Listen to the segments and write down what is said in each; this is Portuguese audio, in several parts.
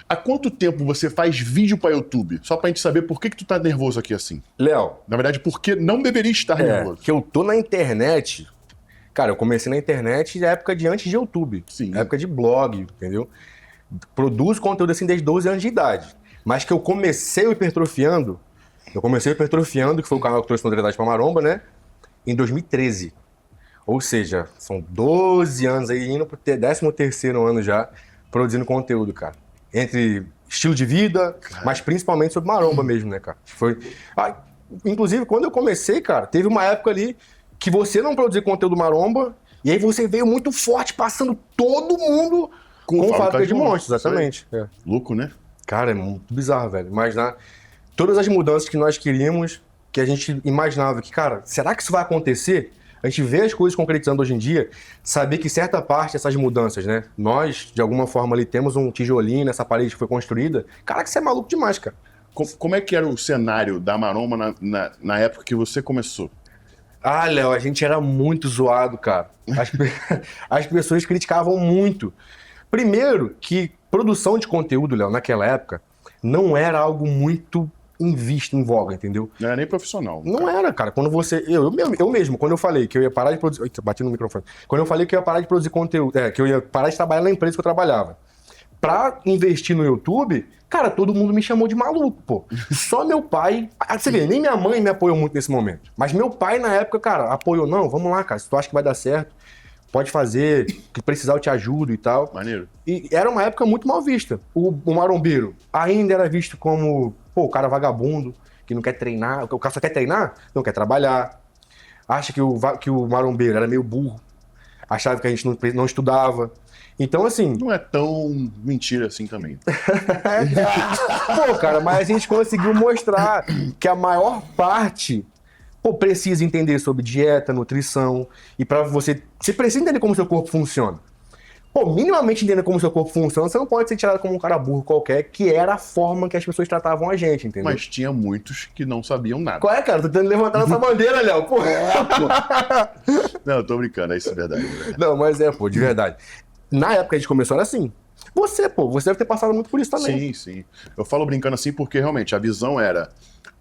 Há quanto tempo você faz vídeo pra YouTube? Só pra gente saber por que tu tá nervoso aqui assim. Léo, Na verdade, por que não deveria estar nervoso. que eu tô na internet. Cara, eu comecei na internet na época de antes de YouTube. Sim. Época de blog, entendeu? Produzo conteúdo assim desde 12 anos de idade. Mas que eu comecei o Hipertrofiando, que foi o canal que trouxe notoriedade pra Maromba, né? Em 2013. Ou seja, são 12 anos aí, indo pro 13º ano já, produzindo conteúdo, cara. Entre estilo de vida, mas principalmente sobre maromba mesmo, né, cara? Foi... inclusive, quando eu comecei, cara, teve uma época ali que você não produzia conteúdo maromba, e aí você veio muito forte, passando todo mundo com Fábrica de Monstros, exatamente. É. Louco, né? Cara, é muito bizarro, velho. Imaginar todas as mudanças que nós queríamos, que a gente imaginava que, cara, será que isso vai acontecer? A gente vê as coisas concretizando hoje em dia, saber que certa parte dessas mudanças, né? Nós, de alguma forma ali, temos um tijolinho nessa parede que foi construída. Caraca, isso é maluco demais, cara. Como é que era o cenário da maromba na época que você começou? Ah, Léo, a gente era muito zoado, cara. As pessoas criticavam muito. Primeiro, que produção de conteúdo, Léo, naquela época, não era algo muito em vista, em voga, entendeu? Não era nem profissional. Não era, cara. Quando você... Eu mesmo, quando eu falei que eu ia parar de produzir... Eita, bati no microfone. Quando eu falei que eu ia parar de produzir conteúdo, que eu ia parar de trabalhar na empresa que eu trabalhava, pra investir no YouTube, cara, todo mundo me chamou de maluco, pô. Só meu pai... Você vê, nem minha mãe me apoiou muito nesse momento. Mas meu pai, na época, cara, apoiou. Não, vamos lá, cara. Se tu acha que vai dar certo, pode fazer. Que precisar eu te ajudo e tal. Maneiro. E era uma época muito mal vista. O marombeiro ainda era visto como... Pô, o cara vagabundo, que não quer treinar. O cara só quer treinar, não quer trabalhar. Acha que o marombeiro era meio burro. Achava que a gente não estudava. Então, assim... Não é tão mentira assim também. Pô, cara, mas a gente conseguiu mostrar que a maior parte... Pô, precisa entender sobre dieta, nutrição. E pra você... Você precisa entender como o seu corpo funciona. Pô, minimamente entender como o seu corpo funciona, você não pode ser tirado como um cara burro qualquer, que era a forma que as pessoas tratavam a gente, entendeu? Mas tinha muitos que não sabiam nada. Qual é, cara? Tô tentando levantar essa bandeira, Léo, pô. Não, eu tô brincando, é isso, é verdade. Não, mas pô, de verdade. Na época que a gente começou era assim. Você deve ter passado muito por isso também. Sim, sim. Eu falo brincando assim porque realmente a visão era: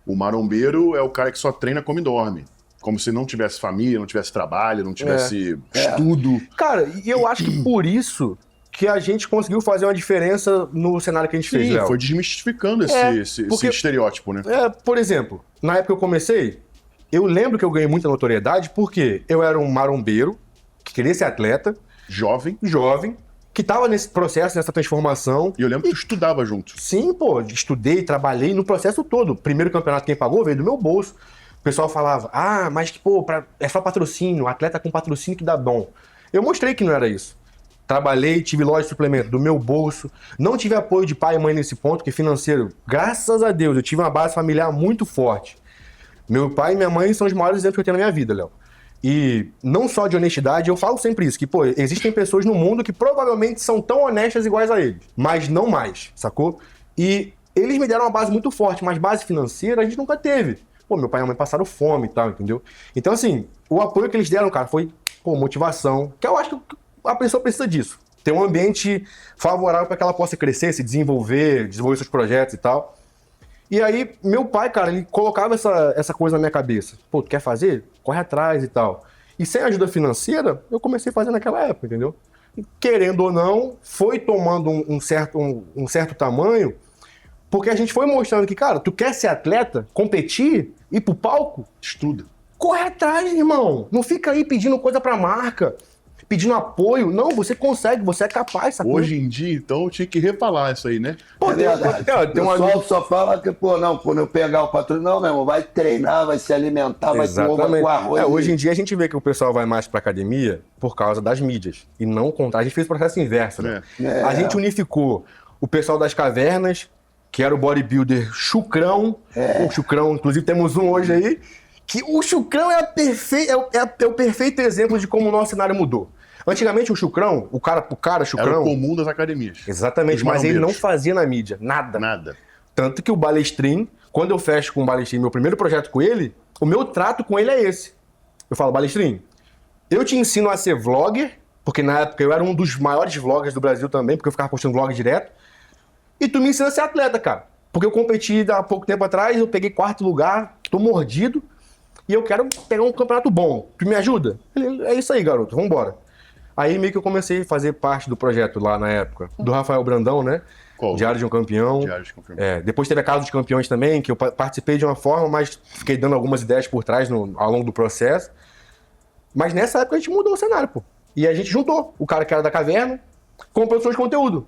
o marombeiro é o cara que só treina, come e dorme. Como se não tivesse família, não tivesse trabalho, não tivesse estudo. Cara, e eu acho que por isso que a gente conseguiu fazer uma diferença no cenário que a gente fez, Léo. Foi desmistificando esse estereótipo, né? Por exemplo, na época que eu comecei, eu lembro que eu ganhei muita notoriedade porque eu era um marombeiro que queria ser atleta, Jovem, que tava nesse processo, nessa transformação. e eu lembro que tu estudava junto. Sim, pô, estudei, trabalhei no processo todo. Primeiro campeonato quem pagou veio do meu bolso. O pessoal falava, mas que, pô, é só patrocínio, atleta com patrocínio que dá bom. Eu mostrei que não era isso. Trabalhei, tive loja de suplemento do meu bolso. Não tive apoio de pai e mãe nesse ponto, que financeiro, graças a Deus, eu tive uma base familiar muito forte. Meu pai e minha mãe são os maiores exemplos que eu tenho na minha vida, Léo. E não só de honestidade, eu falo sempre isso, que, pô, existem pessoas no mundo que provavelmente são tão honestas iguais a eles, mas não mais, sacou? E eles me deram uma base muito forte, mas base financeira a gente nunca teve. Pô, meu pai e minha mãe passaram fome e tal, entendeu? Então, assim, o apoio que eles deram, cara, foi, pô, motivação, que eu acho que a pessoa precisa disso. Ter um ambiente favorável para que ela possa crescer, se desenvolver seus projetos e tal. E aí, meu pai, cara, ele colocava essa coisa na minha cabeça. Pô, tu quer fazer? Corre atrás e tal. E sem ajuda financeira, eu comecei a fazer naquela época, entendeu? E, querendo ou não, foi tomando um certo tamanho, porque a gente foi mostrando que, cara, tu quer ser atleta, competir, ir pro palco? Estuda. Corre atrás, irmão. Não fica aí pedindo coisa pra marca, pedindo apoio. Não, você consegue, você é capaz, sacou? Hoje em dia, então, eu tinha que refalar isso aí, né? Pô, tem um amigo que só fala que, pô, não, quando eu pegar o patrocínio, não, meu irmão, vai treinar, vai se alimentar, vai comer com arroz. Hoje em dia a gente vê que o pessoal vai mais pra academia por causa das mídias. E não o contrário. A gente fez o processo inverso, né? A gente unificou o pessoal das cavernas, que era o bodybuilder Chucrão. O Chucrão, inclusive temos um hoje aí, que o Chucrão é o perfeito exemplo de como o nosso cenário mudou. Antigamente o Chucrão, o cara Chucrão... Era o comum das academias. Exatamente, mas ele não fazia na mídia, nada. Tanto que o Balestrin, quando eu fecho com o Balestrin, meu primeiro projeto com ele, o meu trato com ele é esse. Eu falo, Balestrin, eu te ensino a ser vlogger, porque na época eu era um dos maiores vloggers do Brasil também, porque eu ficava postando vlog direto. E tu me ensina a ser atleta, cara. Porque eu competi há pouco tempo atrás, eu peguei 4º lugar, tô mordido, e eu quero pegar um campeonato bom. Tu me ajuda? Ele, é isso aí, garoto, vambora. Aí meio que eu comecei a fazer parte do projeto lá na época, do Rafael Brandão, né? Qual? Diário de um Campeão. Diário de um Campeão. Depois teve a Casa dos Campeões também, que eu participei de uma forma, mas fiquei dando algumas ideias por trás ao longo do processo. Mas nessa época a gente mudou o cenário, pô. E a gente juntou o cara que era da caverna com a produção de conteúdo,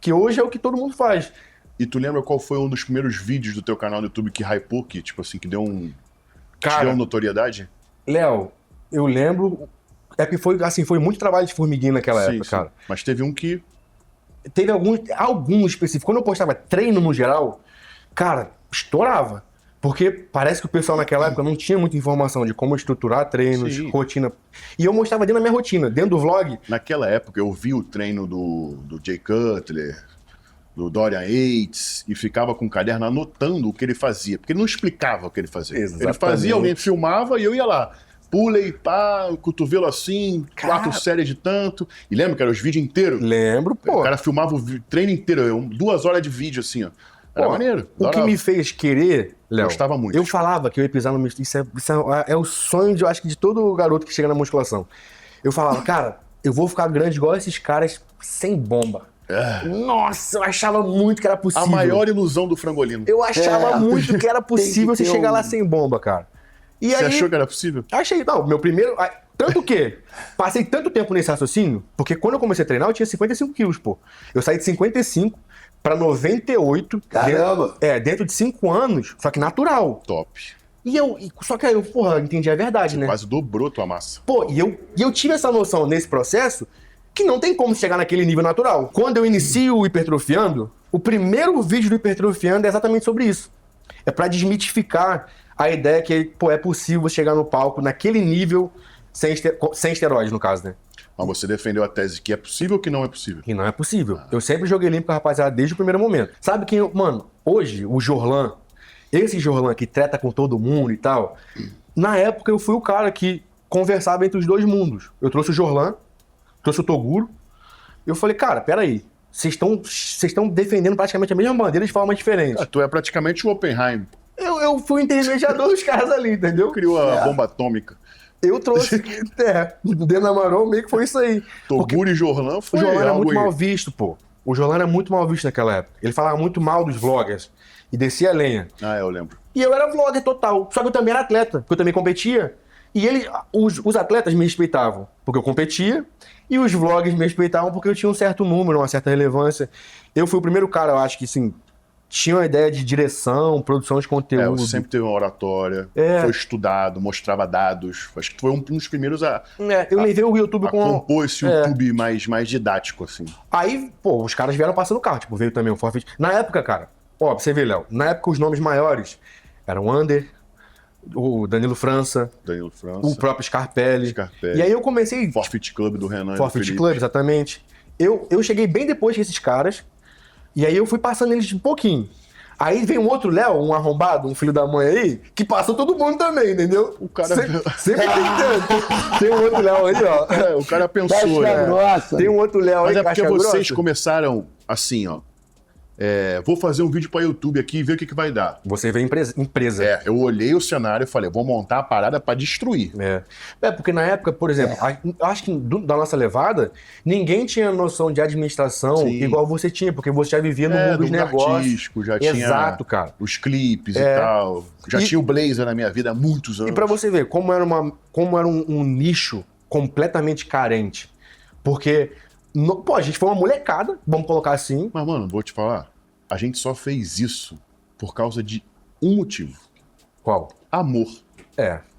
que hoje é o que todo mundo faz. E tu lembra qual foi um dos primeiros vídeos do teu canal no YouTube que hypou, que, tipo assim, que deu te deu notoriedade? Léo, eu lembro... É que foi, assim, foi muito trabalho de formiguinha naquela época, cara. Mas teve um que... Teve algum específico. Quando eu postava treino no geral, cara, estourava. Porque parece que o pessoal naquela época não tinha muita informação de como estruturar treinos, rotina. E eu mostrava dentro da minha rotina, dentro do vlog. Naquela época eu vi o treino do Jay Cutler, do Dorian Yates, e ficava com o caderno anotando o que ele fazia. Porque ele não explicava o que ele fazia. Exatamente. Ele fazia, alguém filmava e eu ia lá. Pulei, pá, o cotovelo assim, 4 séries de tanto. E lembra que eram os vídeos inteiros? Lembro, pô. O cara filmava o treino inteiro, 2 horas de vídeo assim, ó. Era maneiro. O que me fez querer, Léo, gostava muito. Eu falava que eu ia pisar no... Isso é o sonho, eu acho que de todo garoto que chega na musculação. Eu falava, cara, eu vou ficar grande igual esses caras sem bomba. Nossa, eu achava muito que era possível. A maior ilusão do frangolino. Eu achava muito que era possível você chegar lá sem bomba, cara. E você aí, achou que era possível? Achei, não, meu primeiro... Tanto que passei tanto tempo nesse raciocínio, porque quando eu comecei a treinar eu tinha 55 quilos, pô. Eu saí de 55 pra 98. Caramba! Dentro de 5 anos, só que natural. Top. Só que aí eu, porra, entendi a verdade, né? Quase dobrou tua massa. Pô, e eu tive essa noção nesse processo que não tem como chegar naquele nível natural. Quando eu inicio o Hipertrofiando, o primeiro vídeo do Hipertrofiando é exatamente sobre isso. É pra desmitificar a ideia que, pô, é possível chegar no palco naquele nível sem esteroides, no caso, né? Mas você defendeu a tese que é possível ou que não é possível? Que não é possível. Eu sempre joguei limpo com a rapaziada desde o primeiro momento. Sabe quem... Mano, hoje, o Jorlan, esse Jorlan que treta com todo mundo e tal, na época eu fui o cara que conversava entre os dois mundos. Eu trouxe o Jorlan, trouxe o Toguro, e eu falei, cara, peraí, vocês estão defendendo praticamente a mesma bandeira de forma diferente. Tu é praticamente o Oppenheim. Eu fui o intermediador dos caras ali, entendeu? Criou a bomba atômica. Eu trouxe, dentro da Marol, meio que foi isso aí. Toguro e Jorlan foi O Jorlan era muito aí. mal visto, pô. O Jorlan era muito mal visto naquela época. Ele falava muito mal dos vloggers e descia a lenha. Eu lembro. E eu era vlogger total. Só que eu também era atleta, porque eu também competia. E os atletas me respeitavam, porque eu competia, e os vloggers me respeitavam porque eu tinha um certo número, uma certa relevância. Eu fui o primeiro cara, eu acho que, assim, tinha uma ideia de direção, produção de conteúdo. Eu sempre teve uma oratória, foi estudado, mostrava dados. Acho que foi um dos primeiros eu levei o YouTube compor esse YouTube mais didático, assim. Aí, pô, os caras vieram passando o carro, tipo, veio também o Forfeit. Na época, cara, ó, pra você ver, Léo, na época os nomes maiores eram o Under, o Danilo França, o próprio Scarpelli. E aí eu comecei... Forfeit Club do Renan. Forfeit Club, exatamente. Eu cheguei bem depois que esses caras, e aí eu fui passando eles um pouquinho. Aí vem um outro Léo, um arrombado, um filho da mãe aí, que passou todo mundo também, entendeu? O cara... Sempre tem um outro Léo aí, ó. O cara pensou, né? Tem um outro Léo aí, mas é porque vocês grossa. começaram assim, ó. Vou fazer um vídeo para YouTube aqui e ver o que vai dar. Você vê empresa. Eu olhei o cenário e falei, vou montar a parada para destruir. Porque na época, por exemplo, acho que da nossa levada, ninguém tinha noção de administração igual você tinha, porque você já vivia no mundo dos negócios. Artístico, já Exato, tinha cara. os clipes e tal. Já tinha o Blazer na minha vida há muitos anos. E pra você ver como era um nicho completamente carente. Porque... Pô, a gente foi uma molecada, vamos colocar assim. Mas, mano, vou te falar. A gente só fez isso por causa de um motivo. Qual? Amor.